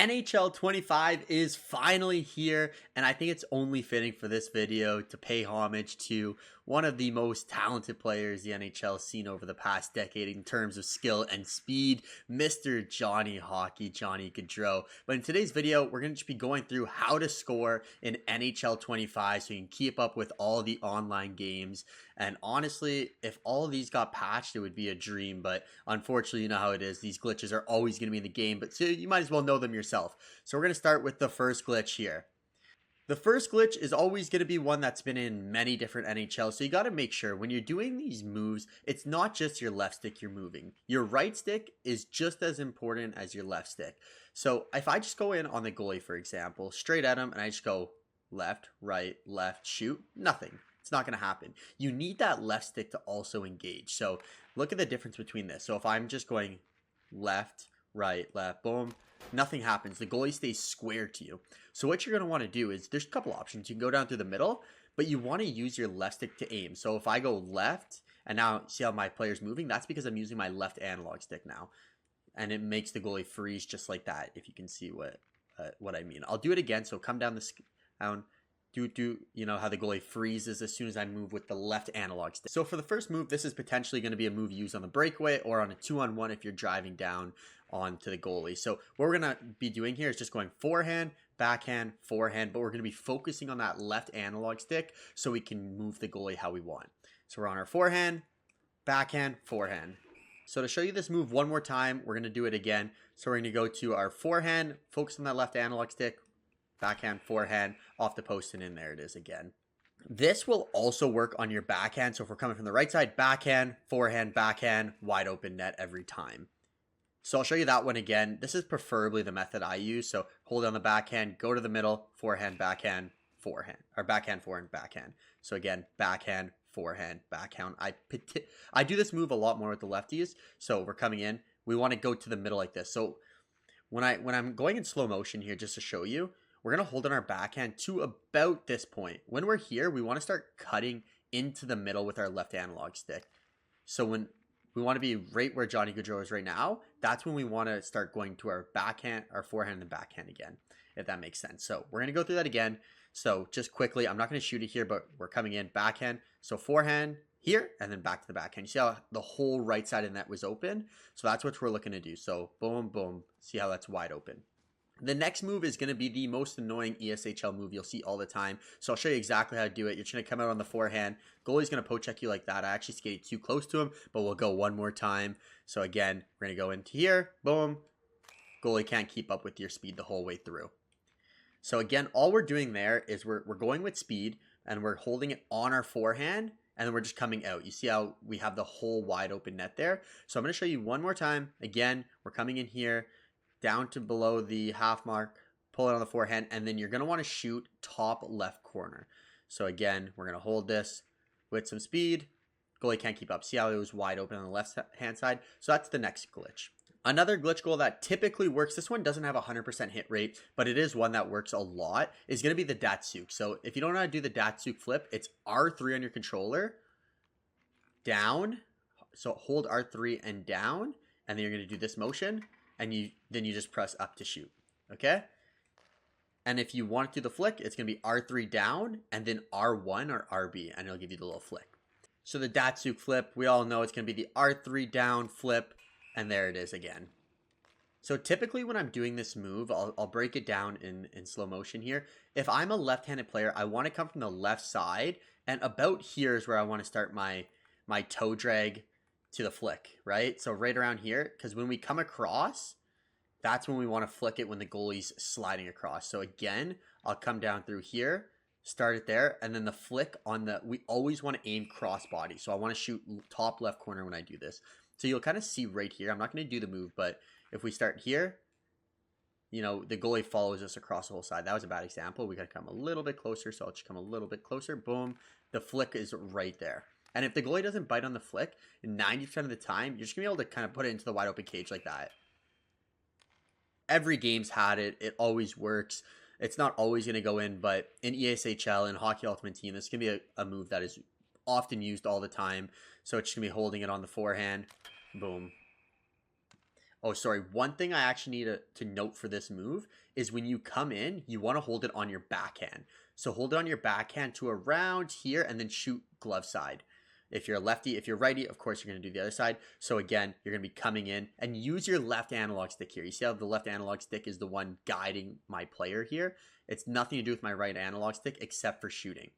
NHL 25 is finally here, and I think it's only fitting for this video to pay homage to one of the most talented players the NHL has seen over the past decade in terms of skill and speed, Mr. Johnny Hockey, Johnny Gaudreau. But in today's video, we're going to be going through how to score in NHL 25 so you can keep up with all the online games. And honestly, if all of these got patched, it would be a dream. But unfortunately, you know how it is. These glitches are always going to be in the game, but so you might as well know them yourself. So we're going to start with the first glitch here. The first glitch is always going to be one that's been in many different NHL. So you got to make sure when you're doing these moves, it's not just your left stick you're moving. Your right stick is just as important as your left stick. So if I just go in on the goalie, for example, straight at him, and I just go left, right, left, shoot, nothing. It's not going to happen. You need that left stick to also engage. So look at the difference between this. So if I'm just going left, right, left, boom, nothing happens. The goalie stays square to you. So what you're going to want to do is there's a couple options. You can go down through the middle, but you want to use your left stick to aim. So if I go left, and now see how my player's moving? That's because I'm using my left analog stick now. And it makes the goalie freeze just like that, if you can see what I mean. I'll do it again. So come down down. You know how the goalie freezes as soon as I move with the left analog stick. So for the first move, this is potentially going to be a move used on the breakaway or on a 2-on-1 if you're driving down onto the goalie. So what we're going to be doing here is just going forehand, backhand, forehand, but we're going to be focusing on that left analog stick so we can move the goalie how we want. So we're on our forehand, backhand, forehand. So to show you this move one more time, we're going to do it again. So we're going to go to our forehand, focus on that left analog stick, backhand, forehand, off the post, and in there it is again. This will also work on your backhand. So if we're coming from the right side, backhand, backhand, wide open net every time. So I'll show you that one again. This is preferably the method I use. So hold down the backhand, go to the middle, forehand, backhand, or backhand, forehand, backhand. So again, backhand, forehand, backhand. I do this move a lot more with the lefties. So we're coming in. We want to go to the middle like this. So when I'm going in slow motion here, just to show you, we're going to hold on our backhand to about this point. When we're here, we want to start cutting into the middle with our left analog stick. So when we want to be right where Johnny Gaudreau is right now, that's when we want to start going to our backhand, our forehand, and backhand again, if that makes sense. So we're going to go through that again. So just quickly, I'm not going to shoot it here, but we're coming in backhand. So forehand here, and then back to the backhand. You see how the whole right side of the net was open? So that's what we're looking to do. So boom, boom. See how that's wide open. The next move is going to be the most annoying ESHL move you'll see all the time. So I'll show you exactly how to do it. You're just going to come out on the forehand. Goalie's going to poke check you like that. I actually skated too close to him, but we'll go one more time. So again, we're going to go into here. Boom. Goalie can't keep up with your speed the whole way through. So again, all we're doing there is we're going with speed, and we're holding it on our forehand, and then we're just coming out. You see how we have the whole wide open net there? So I'm going to show you one more time. Again, we're coming in here, down to below the half mark, pull it on the forehand, and then you're going to want to shoot top left corner. So again, we're going to hold this with some speed. Goalie can't keep up. See how it was wide open on the left hand side? So that's the next glitch. Another glitch goal that typically works, this one doesn't have a 100% hit rate, but it is one that works a lot, is going to be the Datsyuk. So if you don't know how to do the Datsyuk flip, it's R3 on your controller, down. So hold R3 and down, and then you're going to do this motion. And then you just press up to shoot, okay? And if you want to do the flick, it's going to be R3 down and then R1 or RB, and it'll give you the little flick. So the Datsyuk flip, we all know it's going to be the R3 down flip, and there it is again. So typically when I'm doing this move, I'll break it down in slow motion here. If I'm a left-handed player, I want to come from the left side, and about here is where I want to start my toe drag to the flick, right? So right around here, because when we come across, that's when we want to flick it when the goalie's sliding across. So again, I'll come down through here, start it there, and then the flick on we always want to aim cross body. So I want to shoot top left corner when I do this. So you'll kind of see right here, I'm not going to do the move, but if we start here, you know, the goalie follows us across the whole side. That was a bad example. We got to come a little bit closer. So I'll just come a little bit closer. Boom. The flick is right there. And if the goalie doesn't bite on the flick, 90% of the time, you're just going to be able to kind of put it into the wide open cage like that. Every game's had it. It always works. It's not always going to go in, but in ESHL and Hockey Ultimate Team, this is going to be a move that is often used all the time. So it's just going to be holding it on the forehand. Boom. Oh, sorry. One thing I actually need to note for this move is when you come in, you want to hold it on your backhand. So hold it on your backhand to around here and then shoot glove side. If you're a lefty, if you're righty, of course, you're going to do the other side. So again, you're going to be coming in and use your left analog stick here. You see how the left analog stick is the one guiding my player here? It's nothing to do with my right analog stick except for shooting.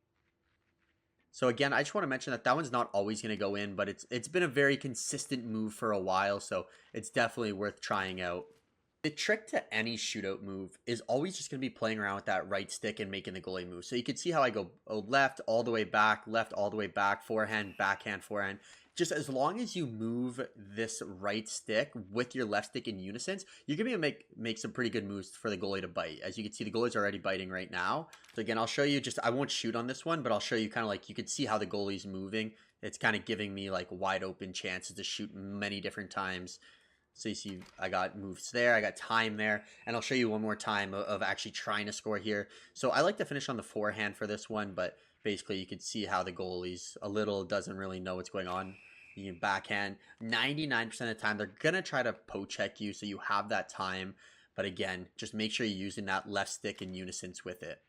So again, I just want to mention that one's not always going to go in, but it's been a very consistent move for a while, so it's definitely worth trying out. The trick to any shootout move is always just going to be playing around with that right stick and making the goalie move. So you can see how I go left all the way back, left all the way back, forehand, backhand, forehand. Just as long as you move this right stick with your left stick in unison, you're going to be able to make some pretty good moves for the goalie to bite. As you can see, the goalie's already biting right now. So again, I'll show you I won't shoot on this one, but I'll show you kind of like, you can see how the goalie's moving. It's kind of giving me like wide open chances to shoot many different times. So you see, I got moves there, I got time there, and I'll show you one more time of actually trying to score here. So I like to finish on the forehand for this one, but basically you can see how the goalie's a little doesn't really know what's going on. You can backhand 99% of the time. They're going to try to poke check you, so you have that time. But again, just make sure you're using that left stick in unison with it.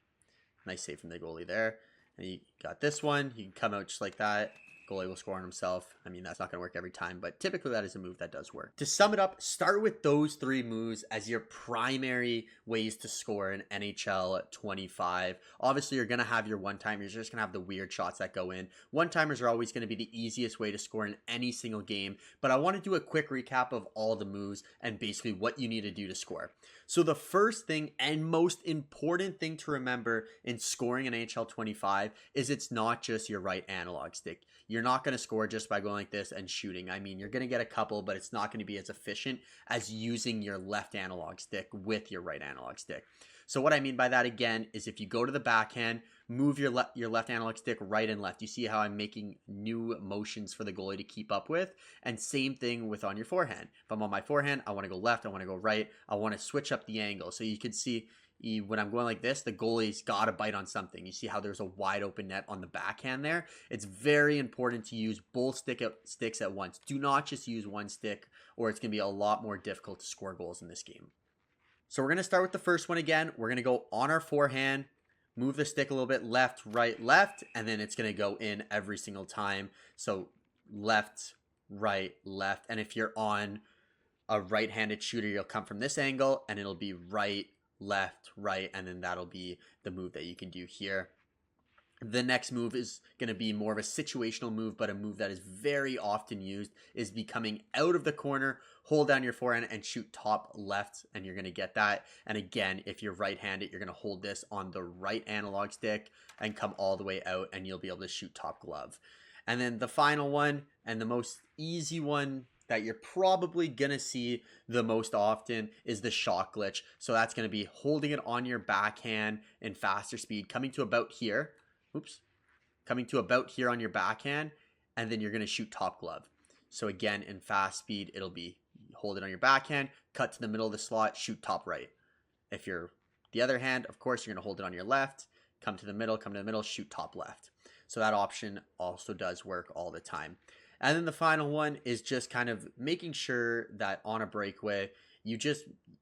Nice save from the goalie there. And you got this one. You can come out just like that. Goalie will score on himself. I mean, that's not going to work every time, but typically that is a move that does work. To sum it up, start with those 3 moves as your primary ways to score in NHL 25. Obviously, you're going to have your one-timers. You're just going to have the weird shots that go in. One-timers are always going to be the easiest way to score in any single game, but I want to do a quick recap of all the moves and basically what you need to do to score. So the first thing and most important thing to remember in scoring in NHL 25 is it's not just your right analog stick. You're not going to score just by going like this and shooting. I mean, you're going to get a couple, but it's not going to be as efficient as using your left analog stick with your right analog stick. So what I mean by that again is if you go to the backhand, move your left analog stick right and left. You see how I'm making new motions for the goalie to keep up with? And same thing with on your forehand. If I'm on my forehand, I want to go left, I want to go right, I want to switch up the angle. So you can see when I'm going like this, the goalie's got to bite on something. You see how there's a wide open net on the backhand there? It's very important to use both sticks at once. Do not just use one stick or it's going to be a lot more difficult to score goals in this game. So we're going to start with the first one again. We're going to go on our forehand, move the stick a little bit left, right, left, and then it's going to go in every single time. So left, right, left. And if you're on a right-handed shooter, you'll come from this angle and it'll be right, left, right, and then that'll be the move that you can do here. The next move is going to be more of a situational move, but a move that is very often used is becoming out of the corner, hold down your forehand and shoot top left, and you're going to get that. And again, if you're right-handed, you're going to hold this on the right analog stick and come all the way out, and you'll be able to shoot top glove. And then the final one, and the most easy one that you're probably going to see the most often is the shot glitch. So that's going to be holding it on your backhand in faster speed, coming to about here. Coming to about here on your backhand, and then you're going to shoot top glove. So again, in fast speed, it'll be hold it on your backhand, cut to the middle of the slot, shoot top right. If you're the other hand, of course, you're going to hold it on your left, come to the middle, shoot top left. So that option also does work all the time. And then the final one is just kind of making sure that on a breakaway,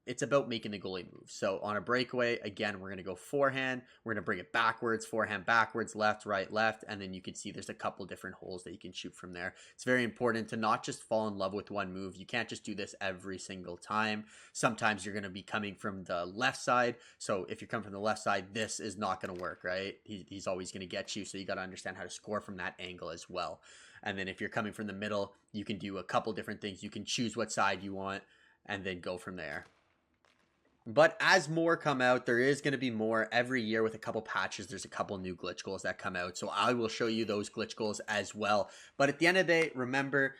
it's about making the goalie move. So on a breakaway, again, we're going to go forehand. We're going to bring it backwards, forehand backwards, left, right, left. And then you can see there's a couple different holes that you can shoot from there. It's very important to not just fall in love with one move. You can't just do this every single time. Sometimes you're going to be coming from the left side. So if you're coming from the left side, this is not going to work, right? He's always going to get you. So you got to understand how to score from that angle as well. And then if you're coming from the middle, you can do a couple different things. You can choose what side you want and then go from there. But as more come out, there is going to be more every year with a couple patches. There's a couple new glitch goals that come out. So I will show you those glitch goals as well. But at the end of the day, remember,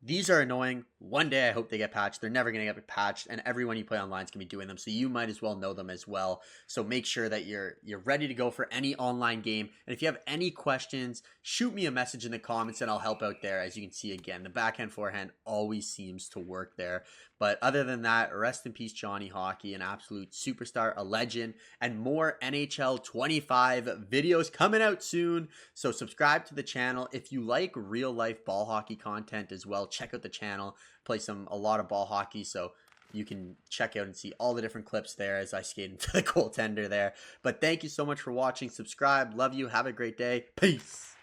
these are annoying. One day I hope they get patched. They're never going to get patched, and everyone you play online is going to be doing them, so you might as well know them as well. So make sure that you're ready to go for any online game. And if you have any questions, shoot me a message in the comments and I'll help out there. As you can see, again, the backhand forehand always seems to work there. But other than that, rest in peace, Johnny Hockey, an absolute superstar, a legend, and more NHL 25 videos coming out soon. So subscribe to the channel. If you like real life ball hockey content as well, check out the channel. Play a lot of ball hockey, so you can check out and see all the different clips there as I skate into the goaltender there. But thank you so much for watching. Subscribe. Love you. Have a great day. Peace.